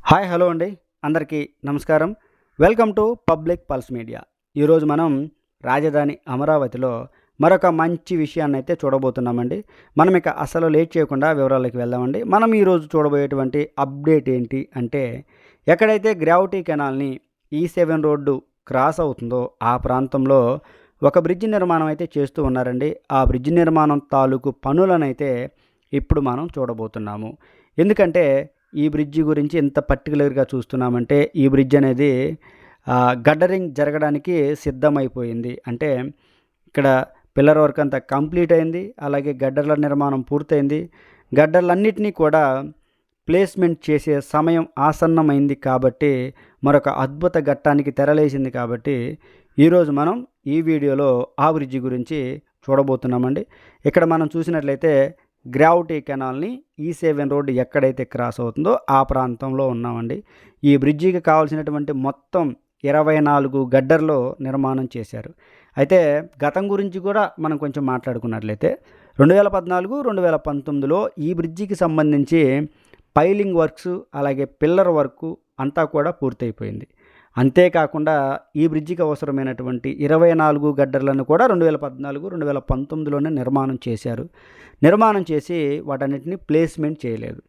Hi hello అండి, అందరికీ నమస్కారం. Welcome to public pulse media. ఈరోజు మనం రాజధాని అమరావతిలో మరొక మంచి విషయాన్ని అయితే చూడబోతున్నామండి. మనం ఇక అసలు లేట్ చేయకుండా వివరాలకు వెళ్దామండి. మనం ఈరోజు చూడబోయేటువంటి అప్డేట్ ఏంటి అంటే, ఎక్కడైతే గ్రావిటీ కెనాల్ని E7 రోడ్డు క్రాస్ అవుతుందో ఆ ప్రాంతంలో ఒక బ్రిడ్జ్ నిర్మాణం అయితే చేస్తూ ఉన్నారండి. ఆ బ్రిడ్జ్ నిర్మాణం తాలూకు పనులనైతే ఇప్పుడు మనం చూడబోతున్నాము. ఎందుకంటే ఈ బ్రిడ్జి గురించి ఎంత పర్టికులర్గా చూస్తున్నామంటే, ఈ బ్రిడ్జ్ అనేది గడ్డరింగ్ జరగడానికి సిద్ధమైపోయింది. అంటే ఇక్కడ పిల్లర్ వర్క్ అంతా కంప్లీట్ అయింది. అలాగే గడ్డర్ల నిర్మాణం పూర్తయింది. గడ్డర్లన్నిటినీ కూడా ప్లేస్మెంట్ చేసే సమయం ఆసన్నమైంది కాబట్టి, మరొక అద్భుత ఘట్టానికి తెరలేసింది కాబట్టి, ఈరోజు మనం ఈ వీడియోలో ఆ బ్రిడ్జి గురించి చూడబోతున్నామండి. ఇక్కడ మనం చూసినట్లయితే గ్రావిటీ కెనాల్ని E7 రోడ్డు ఎక్కడైతే క్రాస్ అవుతుందో ఆ ప్రాంతంలో ఉన్నామండి. ఈ బ్రిడ్జికి కావాల్సినటువంటి మొత్తం 24 గడ్డర్లో నిర్మాణం చేశారు. అయితే గతం గురించి కూడా మనం కొంచెం మాట్లాడుకున్నట్లయితే 2014, 2019లో ఈ బ్రిడ్జికి సంబంధించి పైలింగ్ వర్క్స్ అలాగే పిల్లర్ వర్క్ అంతా కూడా పూర్తయిపోయింది. అంతేకాకుండా ఈ బ్రిడ్జికి అవసరమైనటువంటి 24 గడ్డర్లను కూడా 2014, 2019లోనే నిర్మాణం చేశారు. నిర్మాణం చేసి వాటన్నిటిని ప్లేస్మెంట్ చేయలేదు.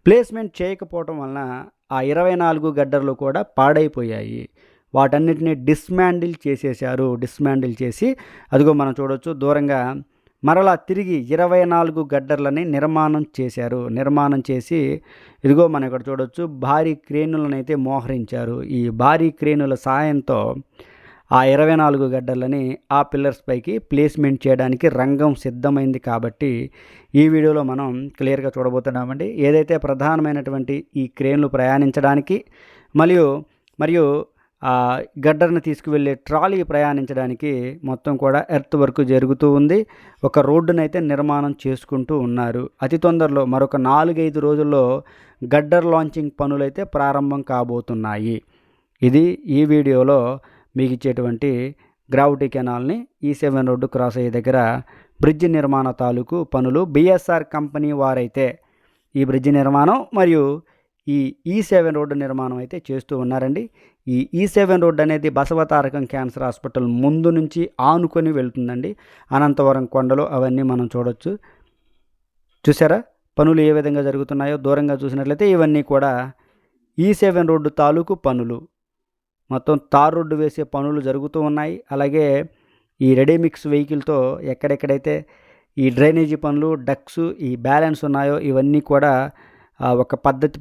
ప్లేస్మెంట్ చేయకపోవటం వలన ఆ 24 గడ్డర్లు కూడా పాడైపోయాయి. వాటన్నిటిని డిస్మాండిల్ చేసేశారు. డిస్మాండిల్ చేసి అదిగో మనం చూడవచ్చు దూరంగా మరలా తిరిగి 24 గడ్డర్లని నిర్మాణం చేశారు. నిర్మాణం చేసి ఇదిగో మనం ఇక్కడ చూడవచ్చు భారీ క్రేనులను అయితే మోహరించారు. ఈ భారీ క్రేనుల సాయంతో ఆ 24 గడ్డర్లని ఆ పిల్లర్స్ పైకి ప్లేస్మెంట్ చేయడానికి రంగం సిద్ధమైంది. కాబట్టి ఈ వీడియోలో మనం క్లియర్గా చూడబోతున్నామండి. ఏదైతే ప్రధానమైనటువంటి ఈ క్రేన్లు ప్రయాణించడానికి మరియు గడ్డర్ని తీసుకువెళ్ళే ట్రాలీ ప్రయాణించడానికి మొత్తం కూడా ఎర్త్ వర్క్ జరుగుతూ ఉంది. ఒక రోడ్డునైతే నిర్మాణం చేసుకుంటూ ఉన్నారు. అతి తొందరలో మరొక 4-5 రోజుల్లో గడ్డర్ లాంచింగ్ పనులైతే ప్రారంభం కాబోతున్నాయి. ఇది ఈ వీడియోలో మీకు ఇచ్చేటువంటి గ్రావిటీ కెనాల్ని E7 రోడ్డు క్రాస్ అయ్యే దగ్గర బ్రిడ్జ్ నిర్మాణ తాలూకు పనులు బిఎస్ఆర్ కంపెనీ వారైతే ఈ బ్రిడ్జ్ నిర్మాణం మరియు ఈ E7 రోడ్డు నిర్మాణం అయితే చేస్తూ ఉన్నారండి. ఈ E7 రోడ్డు అనేది బసవతారకం క్యాన్సర్ హాస్పిటల్ ముందు నుంచి ఆనుకొని వెళ్తుందండి. అనంతవరం కొండలు అవన్నీ మనం చూడొచ్చు. చూసారా పనులు ఏ విధంగా జరుగుతున్నాయో దూరంగా చూసినట్లయితే ఇవన్నీ కూడా E7 రోడ్డు తాలూకు పనులు. మొత్తం తార్ రోడ్డు వేసే పనులు జరుగుతూ ఉన్నాయి. అలాగే ఈ రెడీమిక్స్ వెహికల్తో ఎక్కడెక్కడైతే ఈ డ్రైనేజీ పనులు డక్స్ ఈ బ్యాలెన్స్ ఉన్నాయో ఇవన్నీ కూడా ఒక పద్ధతి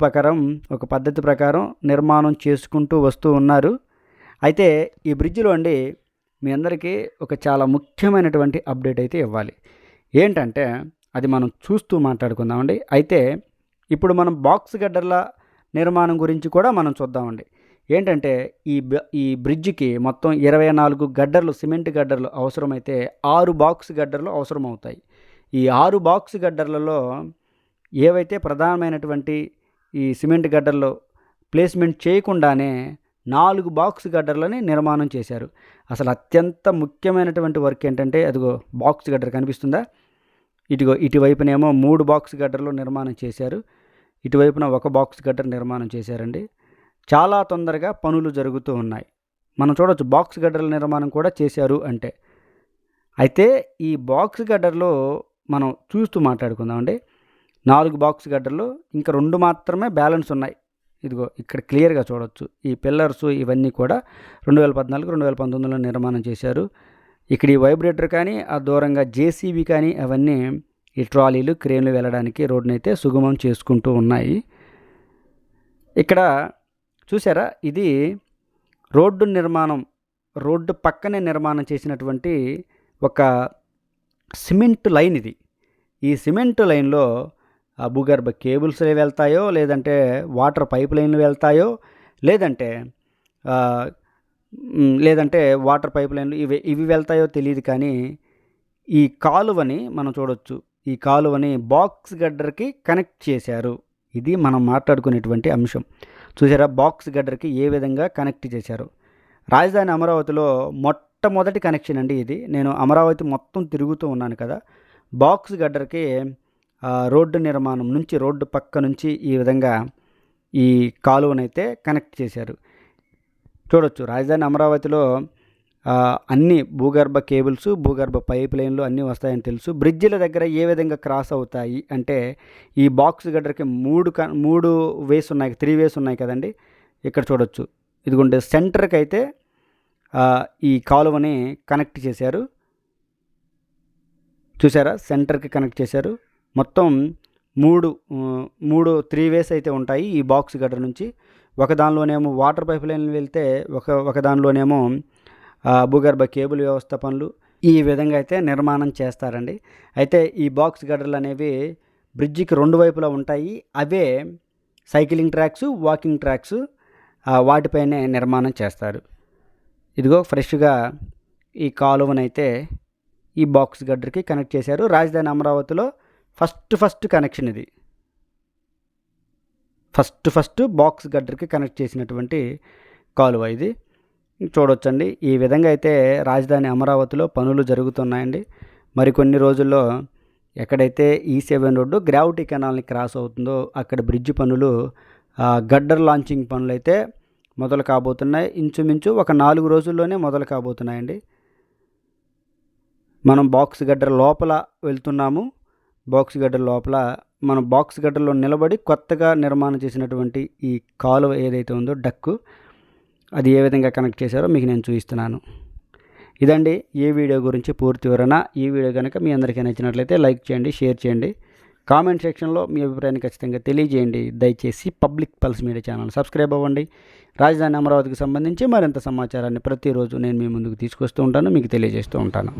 ప్రకారం నిర్మాణం చేసుకుంటూ వస్తూ ఉన్నారు. అయితే ఈ బ్రిడ్జిలో అండి మీ అందరికీ ఒక చాలా ముఖ్యమైనటువంటి అప్డేట్ అయితే ఇవ్వాలి. ఏంటంటే అది మనం చూస్తూ మాట్లాడుకుందామండి. అయితే ఇప్పుడు మనం బాక్స్ గడ్డర్ల నిర్మాణం గురించి కూడా మనం చూద్దామండి. ఏంటంటే ఈ బ్రిడ్జికి మొత్తం 24 గడ్డర్లు సిమెంట్ గడ్డర్లు అవసరమైతే 6 బాక్స్ గడ్డర్లు అవసరం అవుతాయి. ఈ 6 బాక్స్ గడ్డర్లలో ఏవైతే ప్రధానమైనటువంటి ఈ సిమెంట్ గడ్డర్లో ప్లేస్మెంట్ చేయకుండానే 4 బాక్స్ గడ్డర్లని నిర్మాణం చేశారు. అసలు అత్యంత ముఖ్యమైనటువంటి వర్క్ ఏంటంటే అదిగో బాక్స్ గడ్డర్ కనిపిస్తుందా, ఇటువైపునేమో 3 బాక్స్ గడ్డర్లు నిర్మాణం చేశారు. ఇటువైపున 1 బాక్స్ గడ్డర్ నిర్మాణం చేశారండి. చాలా తొందరగా పనులు జరుగుతూ ఉన్నాయి. మనం చూడవచ్చు బాక్స్ గడ్డర్ల నిర్మాణం కూడా చేశారు అంటే. అయితే ఈ బాక్స్ గడ్డర్లో మనం చూస్తూ మాట్లాడుకుందామండి. 4 బాక్స్ గడ్డర్లు ఇంకా 2 మాత్రమే బ్యాలెన్స్ ఉన్నాయి. ఇదిగో ఇక్కడ క్లియర్గా చూడవచ్చు. ఈ పిల్లర్స్ ఇవన్నీ కూడా 2014, 2019లో నిర్మాణం చేశారు. ఇక్కడ ఈ వైబ్రేటర్ కానీ ఆ దూరంగా జేసీబీ కానీ అవన్నీ ఈ ట్రాలీలు క్రేన్లు వెళ్ళడానికి రోడ్డుని అయితే సుగమం చేసుకుంటూ ఉన్నాయి. ఇక్కడ చూసారా ఇది రోడ్డు నిర్మాణం, రోడ్డు పక్కనే నిర్మాణం చేసినటువంటి ఒక సిమెంట్ లైన్ ఇది. ఈ సిమెంట్ లైన్లో భూగర్భ కేబుల్స్ వెళ్తాయో లేదంటే వాటర్ పైప్ లైన్లు వెళ్తాయో లేదంటే వాటర్ పైప్ లైన్లు ఇవి వెళ్తాయో తెలియదు. కానీ ఈ కాలువని మనం చూడవచ్చు. ఈ కాలువని బాక్స్ గడ్డర్కి కనెక్ట్ చేశారు. ఇది మనం మాట్లాడుకునేటువంటి అంశం. చూసారా బాక్స్ గడ్డర్కి ఏ విధంగా కనెక్ట్ చేశారు. రాజధాని అమరావతిలో మొట్టమొదటి కనెక్షన్ అండి ఇది. నేను అమరావతి మొత్తం తిరుగుతూ ఉన్నాను కదా, బాక్స్ గడ్డర్కి రోడ్డు నిర్మాణం నుంచి రోడ్డు పక్క నుంచి ఈ విధంగా ఈ కాలువనైతే కనెక్ట్ చేశారు. చూడొచ్చు రాజధాని అమరావతిలో అన్ని భూగర్భ కేబుల్స్, భూగర్భ పైప్ లైన్లు అన్నీ వస్తాయని తెలుసు. బ్రిడ్జిల దగ్గర ఏ విధంగా క్రాస్ అవుతాయి అంటే ఈ బాక్స్ గడ్డర్కి మూడు వేస్ ఉన్నాయి, 3 వేస్ ఉన్నాయి కదండి. ఇక్కడ చూడొచ్చు, ఇదిగోండి సెంటర్కి అయితే ఈ కాలువని కనెక్ట్ చేశారు. చూసారా, సెంటర్కి కనెక్ట్ చేశారు. మొత్తం మూడు 3 వేస్ అయితే ఉంటాయి ఈ బాక్స్ గడ్డర్ నుంచి. ఒక దానిలోనేమో వాటర్ పైప్ లైన్లు వెళ్తే, ఒక దానిలోనేమో భూగర్భ కేబుల్ వ్యవస్థ పనులు, ఈ విధంగా అయితే నిర్మాణం చేస్తారండి. అయితే ఈ బాక్స్ గడ్డర్లు అనేవి బ్రిడ్జికి 2 వైపులా ఉంటాయి. అవే సైక్లింగ్ ట్రాక్స్, వాకింగ్ ట్రాక్స్, వాటిపైనే నిర్మాణం చేస్తారు. ఇదిగో ఫ్రెష్గా ఈ కాలువనైతే ఈ బాక్స్ గడ్డర్కి కనెక్ట్ చేశారు. రాజధాని అమరావతిలో ఫస్ట్ కనెక్షన్ ఇది. ఫస్ట్ బాక్స్ గడ్డర్కి కనెక్ట్ చేసినటువంటి కాలువ ఇది. చూడొచ్చండి, ఈ విధంగా అయితే రాజధాని అమరావతిలో పనులు జరుగుతున్నాయండి. మరికొన్ని రోజుల్లో ఎక్కడైతే E7 రోడ్డు గ్రావిటీ కెనాల్ని క్రాస్ అవుతుందో అక్కడ బ్రిడ్జ్ పనులు, గడ్డర్ లాంచింగ్ పనులు అయితే మొదలు కాబోతున్నాయి. ఇంచుమించు ఒక 4 రోజుల్లోనే మొదలు కాబోతున్నాయండి. మనం బాక్స్ గడ్డర్ లోపల వెళ్తున్నాము. బాక్స్ గడ్డర్ లోపల మనం బాక్స్ గడ్డర్లో నిలబడి కొత్తగా నిర్మాణం చేసినటువంటి ఈ కాలువ ఏదైతే ఉందో డక్కు, అది ఏ విధంగా కనెక్ట్ చేశారో మీకు నేను చూపిస్తున్నాను. ఇదండి ఈ వీడియో గురించి పూర్తి వివరణ. ఈ వీడియో కనుక మీ అందరికీ నచ్చినట్లయితే లైక్ చేయండి, షేర్ చేయండి, కామెంట్ సెక్షన్లో మీ అభిప్రాయాన్ని ఖచ్చితంగా తెలియజేయండి. దయచేసి public pulse media channel subscribe అవ్వండి. రాజధాని అమరావతికి సంబంధించి మరింత సమాచారాన్ని ప్రతిరోజు నేను మీ ముందుకు తీసుకొస్తూ ఉంటాను, మీకు తెలియజేస్తూ ఉంటాను.